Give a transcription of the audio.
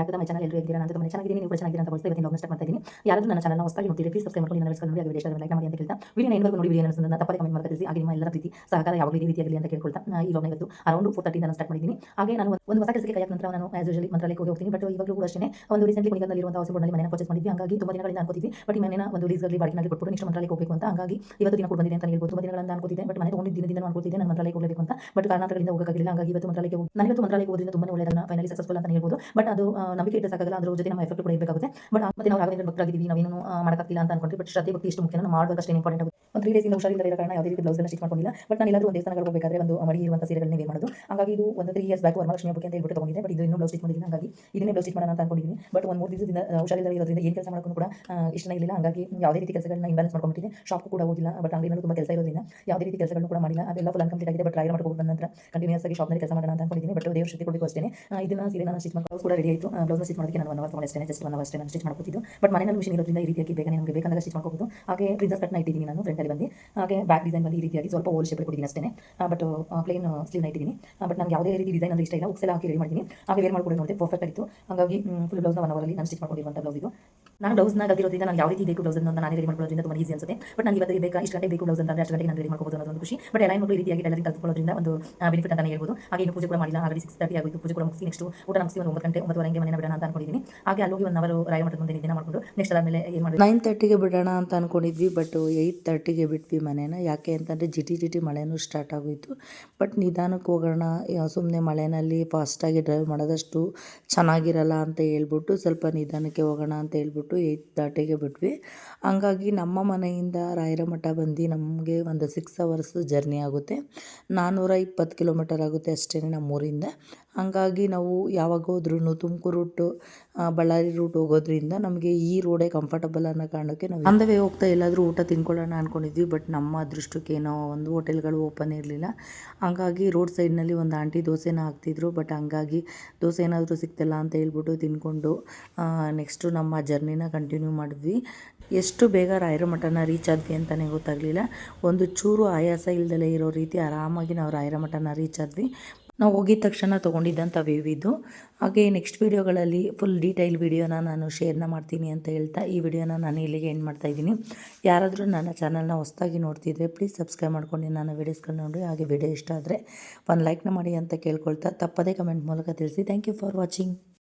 Back to my channel. ಎಲ್ಲರೂ ಹೇಗಿದ್ದೀರಾ? ನಾನು ತುಂಬಾ ಚೆನ್ನಾಗಿದ್ದೀನಿ. ನೀವು ಕೂಡ ಚೆನ್ನಾಗಿದ್ದೀರಾ ಅಂತ ಭಾವಿಸ್ತಾ ಇವತ್ತಿನ ಬ್ಲಾಗ್ನ ಸ್ಟಾರ್ಟ್ ಮಾಡ್ತಾ ಇದ್ದೀನಿ. ಯಾರಾದರೂ ನನ್ನ ಚಾನಲ್ನ ಹೊಸದಾಗಿ ನೋಡ್ತಿದ್ರೆ ಪ್ಲೀಸ್ ಸಬ್ಸ್ಕ್ರೈಬ್ ಮಾಡ್ಕೊಂಡು ನನ್ನ ವಿಡಿಯೋಸ್ ನೋಡಿ ವಿಡಿಯೋ ಇಷ್ಟ ಆದರೆ ಲೈಕ್ ಮಾಡಿ ಅಂತ ಹೇಳ್ತಾ ವಿಡಿಯೋನ ಎಂಡ್ವರೆಗೂ ನೋಡಿ. ವಿಡಿಯೋ ಅನಿಸುವುದನ್ನು ತಪ್ಪದೆ ಕಮೆಂಟ್ ಮಾಡಿ ತಿಳಿಸಿ. ಹಾಗೆ ನಿಮ್ಮ ಎಲ್ಲರ ಪ್ರೀತಿ ಸಹಕಾರ ಯಾವಾಗಲೂ ಈ ರೀತಿಯಾಗಲಿ ಅಂತ ಕೇಳ್ಕೊಳ್ತಾ ಈ ವ್ಲಾಗ್ನ ಇವತ್ತು ಅರೌಂಡ್ 4:30 ನಾನು ಸ್ಟಾರ್ಟ್ ಮಾಡಿದ್ದೀನಿ. ಹಾಗೆ ನಾನು ಒಂದು ಹೊಸ ಕೆಲಸಕ್ಕೆ ಕೈ ಹಾಕಿದ ನಂತರ ನಾನು ಆಸ್ ಯೂಶುವಲಿ ಮಂತ್ರಾಲಯಕ್ಕೆ ಹೋಗ್ತೀನಿ. ಬಟ್ ಇವಾಗಲೂ ಕೂಡ ಅಷ್ಟೇ ಒಂದು ರೀಸೆಂಟ್ಲಿ ಕುಣಿಗಲ್ನಲ್ಲಿರುವಂತಹ ಹೌಸ್ಬೋರ್ಡ್ನಲ್ಲಿ ಮನೆಯನ್ನು ಪರ್ಚೇಸ್ ಮಾಡಿದ್ವಿ. ಹಾಗಾಗಿ ತುಂಬಾ ದಿನಗಳಿಂದ ಅನ್ಕೋತಿದ್ವಿ, ಬಟ್ ಈ ಮನೆನ ಒಂದು ಲೀಸ್‌ಗಾಗಿ ಬಾಡಿಗೆನಲ್ಲಿ ಕೊಟ್ಬಿಟ್ಟು ನೆಕ್ಸ್ಟ್ ಮಂತ್ರಾಲಯಕ್ಕೆ ಹೋಗಬೇಕು ಅಂತ. ಹಾಗಾಗಿ ಇವತ್ತು ದಿನ ಕೂಡ ಬಂದಿದೆ ಅಂತ ಹೇಳ್ಬೋದು. ತುಂಬಾ ದಿನಗಳಿಂದ ಅನ್ಕೋತಿದ್ದೆ, ಬಟ್ ಮನೆ ತಗೊಂಡಿದ್ದ ದಿನದಿಂದ ಅನ್ಕೋತಿದ್ದೆ ನಾನು ಮಂತ್ರಾಲಯಕ್ಕೆ ಹೋಗಬೇಕು ಅಂತ. ಬಟ್ ಕಾರಣಾಂತರಗಳಿಂದ ಹೋಗಕ್ಕಾಗಲಿಲ್ಲ. ಹಾಗಾಗಿ ಇವತ್ತು ಮಂತ್ರಾಲಯಕ್ಕೆ ಹೋಗಿ ನಾನು ಇವತ್ತು ಮಂತ್ರಾಲಯಕ್ಕೆ ಹೋಗೋದ್ರಿಂದ ತುಂಬಾ ಒಳ್ಳೆಯದನ್ನ ಫೈನಲಿ ಸಕ್ಸಸ್ಫುಲ್ ಅಂತ ಹೇಳ್ಬೋದು. ಬಟ್ ಅದು ನಂಬಿಕೆ ಇಟ್ಟರೆ ಸಾಕಾಗಲ್ಲ, ಅದ್ರ ಜೊತೆ ನಮ್ಮ ಎಫರ್ಟ್ ಕೂಡ ಇರಬೇಕಾಗುತ್ತೆ. ಬಟ್ ಮತ್ತೆ ನಾವು ರಾಘವೇಂದ್ರ ಭಕ್ತರಾಗಿದ್ದೀವಿ, ನಾವೇನು ಮಾಡೋಕ್ಕಾಗ್ತಿಲ್ಲ ಅಂತ ಅನ್ಕೊಂಡ್ರಿ. ಬಟ್ ಶ್ರದ್ಧೆ ಭಕ್ತಿ ಎಷ್ಟು ಮುಖ್ಯ, ನಾವು ಮಾಡಬೇಕಷ್ಟೇ ಇಂಪಾರ್ಟೆಂಟ್ ಆಗುತ್ತೆ. ಒಂದು 3 ಡೇಸ್ ಇಂದ ಹುಷಾರಿಲ್ಲದೆ ಇರೋ ಕಾರಣ ಯಾವುದೇ ರೀತಿ ಬ್ಲೌಸ್ನ ಸ್ಟಿಚ್ ಮಾಡ್ಕೊಂಡಿಲ್ಲ. ಬಟ್ ನಾನು ಎಲ್ಲಾದರೂ ಒಂದು ದೇವಸ್ಥಾನಗಳಿಗೆ ಹೋಗಬೇಕಾದ್ರೆ ಒಂದು ಮಡಿ ಇರುವಂಥ ಸೀರೆಗಳನ್ನೇ ವೇರ್ ಮಾಡೋದು. ಹಾಗಾಗಿ ಇದು ಒಂದು 3 ಇಯರ್ಸ್ ಬ್ಯಾಕ್ ವರಮಹಾಲಕ್ಷ್ಮಿ ಹಬ್ಬಕ್ಕೆ ಅಂತ ಹೇಳ್ಬಿಟ್ಟು ತಗೊಂಡಿದ್ದೆ. ಬಟ್ ಇದು ಇನ್ನೂ ಬ್ಲೌಸ್ ಸ್ಟಿಚ್ ಮಾಡಿಲ್ಲ. ಹಾಗಾಗಿ ಇದನ್ನೇ ಬ್ಲೌಸ್ ಸ್ಟಿಚ್ ಮಾಡೋಣ ಅಂತ ಅನ್ಕೊಂಡಿದ್ದೀನಿ. ಬಟ್ ಒಂದು 3 ದಿವಸದಿಂದ ಹುಷಾರಿಲ್ಲದೆ ಇರೋದ್ರಿಂದ ಏನು ಕೆಲಸ ಮಾಡೋಕ್ಕೂ ಕೂಡ ಇಷ್ಟನೇ ಇರಲಿಲ್ಲ. ಹಾಗಾಗಿ ಯಾವುದೇ ರೀತಿ ಕೆಲಸಗಳನ್ನ ಇಂಬ್ಯಾಲೆನ್ಸ್ ಮಾಡ್ಕೊಂಡ್ಬಿಟ್ಟಿದೆ. ಶಾಪ್ ಕೂಡ ಹೋಗಿಲ್ಲ, ಬಟ್ ಅಂಗಡಿನಲ್ಲೂ ತುಂಬ ಕೆಲಸ ಇರೋದ್ರಿಂದ ಯಾವುದೇ ರೀತಿ ಕೆಲಸಗಳನ್ನು ಕೂಡ ಮಾಡಿಲ್ಲ. ಅದೆಲ್ಲ ಫುಲ್ ಅನ್ಕಂಪ್ಲೀಟ್ ಆಗಿದೆ. ಬಟ್ ರಾಯರ ಮಠಕ್ಕೆ ಹೋಗಿ ಬಂದ ನಂತರ ಕಂಟಿನ್ಯೂಸ್ ಆಗಿ ಶಾಪ್ನಲ್ಲಿ ಕೆಲಸ ಮಾಡೋಣ ಅಂತ ಅನ್ಕೊಂಡಿದ್ದೀನಿ. ಬಟ್ ದೇವ್ರ ಶಕ್ತಿ ಕೊಡಬೇಕು ಅಷ್ಟೇ. ಇದನ್ನ ಸೀರೆ ನಾನು ಸ್ಟಿಚ್ ಮಾಡೋದು ಕೂಡ ರೆಡಿ ಆಯಿತು. ಬ್ಲೌಸ್ ಸ್ಟಿಚ್ ಮಾಡೋದಕ್ಕೆ ನಾನು 1 ಅವರ್ ತಗೊಂಡೆ ಅಷ್ಟೇ. ಜಸ್ಟ್ 1 ಅವರ್ ಅಷ್ಟೇ ನಾನು ಸ್ಟಿಚ್ ಮಾಡ್ಕೊತಿದ್ದು. ಬಟ್ ಮನೆಯಲ್ಲಿ ಮಿಷನ್ ಇರೋದ್ರಿಂದ ಈ ರೀತಿಯಾಗಿ ಬೇಗನೆ ನಮಗೆ ಬೇಕಂದಾಗ ಸ್ಟಿಚ್ ಮಾಡ್ಕೋಬಹುದು. ಹಾಗೆ ಪ್ರಿನ್ಸಸ್ ಕಟ್ನ ಇಟ್ಟಿದ್ದೀನಿ ನಾನು ಫ್ರಂಟಲ್ಲಿ ಬಂದು. ಹಾಗೆ ಬ್ಯಾಕ್ ಡಿಸೈನ್ ಬಂದು ಈ ರೀತಿಯಾಗಿ ಸ್ವಲ್ಪ ಓಲ್ ಶೇಪ್ ಕೊಟ್ಟಿದ್ದೀನಿ ಅಷ್ಟೇ. ಬಟ್ ಪ್ಲೇನ್ ಸ್ಲೀವ್ನ ಇಟ್ಟಿದ್ದೀನಿ. ಬಟ್ ನನಗೆ ಯಾವುದೇ ರೀತಿ ಡಿಸೈನ್ ಅಂದ್ರೆ ಇಷ್ಟ ಇಲ್ಲ. ಉಕ್ಸೆಲ್ಲ ಹಾಕಿ ರೆಡಿ ಮಾಡಿದ್ದೀನಿ. ಹಾಗೆ ವೇರ್ ಮಾಡ್ಕೊಂಡು ನೋಡಿದೆ ಪರ್ಫೆಕ್ಟ್ ಆಗಿತ್ತು. ಹಾಗಾಗಿ ಫುಲ್ ಬ್ಲೌಸ್ನ 1 ಅವರಲ್ಲಿ ನಾನು ಸ್ಟಿಚ್ ಮಾಡ್ಕೊಂಡಿರುವಂಥ ಬ್ಲೌಸ್ ಇದು. ನಾನು ಬ್ಲೌಸ್ನ ಕಲ್ತಿರೋದ್ರಿಂದ ನಾನು ಯಾವ ರೀತಿ ಬೇಕು ಬ್ಲೌಸ್ ಅಂತ ನಾನೇ ರೆಡಿ ಮಾಡ್ಕೊಳ್ಳೋದ್ರಿಂದ ತುಂಬ ಈಸಿ ಅನ್ಸುತ್ತೆ. ಬಟ್ ನನಗೆ ಇವತ್ತಿಗೆ ಬೇಕಾ ಇಷ್ಟು ಗಂಟೆ ಬೇಕು ಬ್ಲೌಸ್ ಅಂತ ಅಷ್ಟು ಗಂಟೆಗೆ ನಾನು ರೆಡಿ ಮಾಡ್ಕೋಬಹುದು ಅನ್ನೋದು ಒಂದು ಖುಷಿ. ಬಟ್ ಎಲ್ಲ ಮಕ್ಕಳು ಈ ರೀತಿಯಾಗಿ ಟೈಲರಿಂಗ್ ಕಲ್ತ್ಕೊಳ್ಳೋದ್ರಿಂದ ಒಂದು ಬೆನಿಫಿಟ್ ಅಂತಾನೆ ಹೇಳ್ಬೋದು. ಹಾಗೆ ಇನ್ನು ಪೂಜೆ ಕೂಡ ಮಾಡಿಲ್ಲ. ಆಲ್ರೆಡಿ 6:30 ಆಗೋಯ್ತು. ಪೂಜೆ ಕೂಡ ಮುಗಿಸಿ ನೆಕ್ಸ್ಟ್ ಊಟ ಮುಗಿಸಿ ಒಂದು 9 ಗಂಟೆ 9:30 ಮನೆಯನ್ನು ಬಿಡೋಣ ಅಂತ ಅನ್ಕೊಂಡಿದ್ದೀನಿ. ಹಾಗೆ ಅಲ್ಲೋಗಿ 1 ಅವರ್ ರಾಯ ಮಠದ ಮುಂದೆ ನಿದ್ದೆ ಮಾಡಿಕೊಂಡು ನೆಕ್ಸ್ಟ್ ಅದಾದಮೇಲೆ ಏನು ಮಾಡಿದ್ವಿ 9:30ಗೆ ಬಿಡೋಣ ಅಂತ ಅಂದ್ಕೊಂಡಿದ್ವಿ. ಬಟ್ 8:30ಗೆ ಬಿಟ್ವಿ ಮನೇನ. ಯಾಕೆ ಅಂತಂದರೆ ಜಿಟಿ ಮಳೆನೂ ಸ್ಟಾರ್ಟ್ ಆಗೋಯಿತು. ಬಟ್ ನಿಧಾನಕ್ಕೆ ಹೋಗೋಣ, ಸುಮ್ಮನೆ ಮಳೆಯಲ್ಲಿ ಫಾಸ್ಟಾಗಿ ಡ್ರೈವ್ ಮಾಡೋದಷ್ಟು ಚೆನ್ನಾಗಿರಲ್ಲ ಅಂತ ಹೇಳ್ಬಿಟ್ಟು ಸ್ವಲ್ಪ ನಿಧಾನಕ್ಕೆ ಹೋಗೋಣ ಅಂತ ಹೇಳ್ಬಿಟ್ಟು 8:30ಗೆ ಬಿಟ್ವಿ. ಹಂಗಾಗಿ ನಮ್ಮ ಮನೆಯಿಂದ ರಾಯರ ಮಠ ಬಂದು ನಮಗೆ ಒಂದು 6 ಅವರ್ಸ್ ಜರ್ನಿ ಆಗುತ್ತೆ. 420 ಕಿಲೋಮೀಟರ್ ಆಗುತ್ತೆ ಅಷ್ಟೇ ನಮ್ಮೂರಿಂದ. ಹಂಗಾಗಿ ನಾವು ಯಾವಾಗ ಹೋದ್ರೂ ತುಮಕೂರು ರೂಟು ಬಳ್ಳಾರಿ ರೂಟ್ ಹೋಗೋದ್ರಿಂದ ನಮಗೆ ಈ ರೋಡೇ ಕಂಫರ್ಟಬಲ್ ಅನ್ನೋ ಕಾರಣಕ್ಕೆ ನಾವು ಆನ್ ದ ವೇ ಹೋಗ್ತಾ ಎಲ್ಲಾದರೂ ಊಟ ತಿನ್ಕೊಳ್ಳೋಣ ಅಂದ್ಕೊಂಡಿದ್ವಿ. ಬಟ್ ನಮ್ಮ ಅದೃಷ್ಟಕ್ಕೇನೋ ಒಂದು ಹೋಟೆಲ್ಗಳು ಓಪನ್ ಇರಲಿಲ್ಲ. ಹಂಗಾಗಿ ರೋಡ್ ಸೈಡ್ನಲ್ಲಿ ಒಂದು ಆಂಟಿ ದೋಸೆನ ಹಾಕ್ತಿದ್ರು. ಬಟ್ ಹಂಗಾಗಿ ದೋಸೆ ಏನಾದರೂ ಸಿಗ್ತಿಲ್ಲ ಅಂತ ಹೇಳ್ಬಿಟ್ಟು ತಿನ್ಕೊಂಡು ನೆಕ್ಸ್ಟು ನಮ್ಮ ಜರ್ನಿನ ಕಂಟಿನ್ಯೂ ಮಾಡಿದ್ವಿ. ಎಷ್ಟು ಬೇಗ ರಾಯರ ಮಠನ ರೀಚ್ ಆದ್ವಿ ಅಂತಲೇ ಗೊತ್ತಾಗಲಿಲ್ಲ. ಒಂದು ಚೂರು ಆಯಾಸ ಇಲ್ದಲೇ ಇರೋ ರೀತಿ ಆರಾಮಾಗಿ ನಾವು ರಾಯರ ಮಠನ ರೀಚ್ ಆದ್ವಿ. ನಾವು ಹೋಗಿದ ತಕ್ಷಣ ತೊಗೊಂಡಿದ್ದಂಥ ವ್ಯೂ ಇದು. ಹಾಗೆ ನೆಕ್ಸ್ಟ್ ವೀಡಿಯೋಗಳಲ್ಲಿ ಫುಲ್ ಡೀಟೈಲ್ ವೀಡಿಯೋನ ನಾನು ಶೇರ್ನ ಮಾಡ್ತೀನಿ ಅಂತ ಹೇಳ್ತಾ ಈ ವಿಡಿಯೋನ ನಾನು ಇಲ್ಲಿಗೆ ಎಂಡ್ ಮಾಡ್ತಾಯಿದ್ದೀನಿ. ಯಾರಾದರೂ ನನ್ನ ಚಾನಲ್ನ ಹೊಸದಾಗಿ ನೋಡ್ತಿದ್ರೆ ಪ್ಲೀಸ್ ಸಬ್ಸ್ಕ್ರೈಬ್ ಮಾಡ್ಕೊಂಡು ನನ್ನ ವೀಡಿಯೋಸ್ಗಳನ್ನ ನೋಡಿ. ಹಾಗೆ ವಿಡಿಯೋ ಇಷ್ಟ ಆದರೆ ಒಂದು ಲೈಕ್ನ ಮಾಡಿ ಅಂತ ಕೇಳ್ಕೊಳ್ತಾ ತಪ್ಪದೇ ಕಮೆಂಟ್ ಮೂಲಕ ತಿಳಿಸಿ. Thank you for watching.